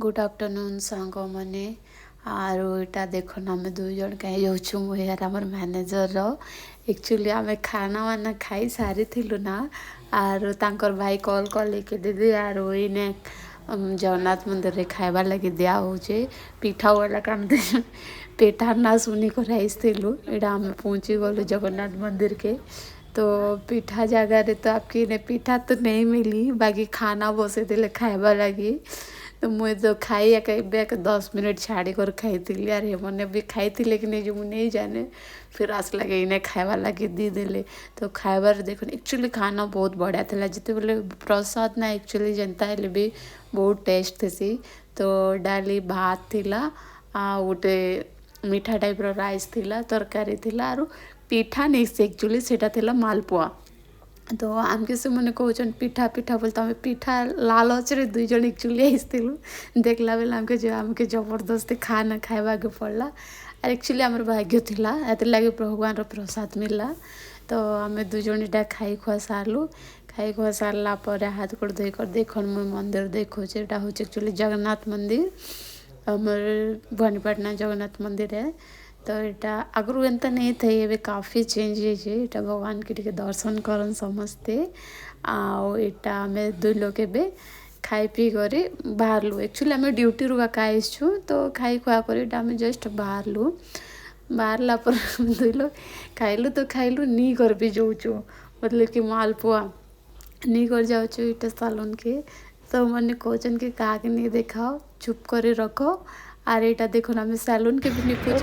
Good afternoon सांग मैंने आरो इटा देख आम दुई जन कहीं जाऊँ मुझे आमर मैनेजर एक्चुअली आम खाना वाना खाई सारी ना आरो तांकर भाई कॉल कले के दीदी आरो इने जगन्नाथ मंदिर रे खाइबार लगे दिया होचे पिठा वाला काम दे पेटार ना सुनी कर आईलु एटा आम पहुँची गलु जगन्नाथ मंदिर के। तो पिठा जगार तो आपकी ने पिठा तो नहीं मिली बाकी खाना बसे दिले खाइबा लगी। तो मुझे तो खाई एक 10 मिनट छाड़ी कर खाई थी यार मैंने भी खाई थी लेकिन ये जो मुझे नहीं जाने फिर आस लगे इन्हें खाइबा लगे दी देले। तो खाइबार देख एक्चुअली खाना बहुत बढ़िया था जिते बोले प्रसाद ना एक्चुअली जनता है भी बहुत टेस्ट थी। तो डाली भात थिला आ गोटे मीठा टाइप राइस थिला तरकारी थिला आरो पिठा नहीं से एक्चुअली सेटा थिला मालपुआ। तो आमके से मैंने कहन पिठा पिठा बोलते आम पिठा लालच रे दुई जन एक्चुअली आसलु देखला बेले आमके जबरदस्ती खाना खाइबा के पड़ला और एक्चुअली आमर भाग्य थिला एत लगे भगवान प्रसाद मिलला। तो आम दुई जन इटा खाई खुआ सारू खाई खुआ सारा पर हाथ गोड़ धोकर देखन मुझे मंदिर देखुचे एटा हूँ एक्चुअली जगन्नाथ मंदिर आमर भवानीपाटना जगन्नाथ मंदिर है। तो यहाँ आगु एंता नहीं थे ये काफ़ी चेंज है भगवान के टिके दर्शन करन समस्ते आटा आम दुई लोग ए खाई पी कर बाहरलु एक्चुअली आम ड्यूटी रू आईसु तो खाई खुआ कर आम जस्ट बाहरलु बाहरला पर दुई लोग खाइलु तो खाइलु नी कर भी जाऊँ मतलब कि मालपुआ नी कर जाऊँ इटा सालन के। तो मैंने कहन कि क्या नहीं देखाओ चुप कर रखो आर यहाँ देखो आम सालून के भी नहीं पूछ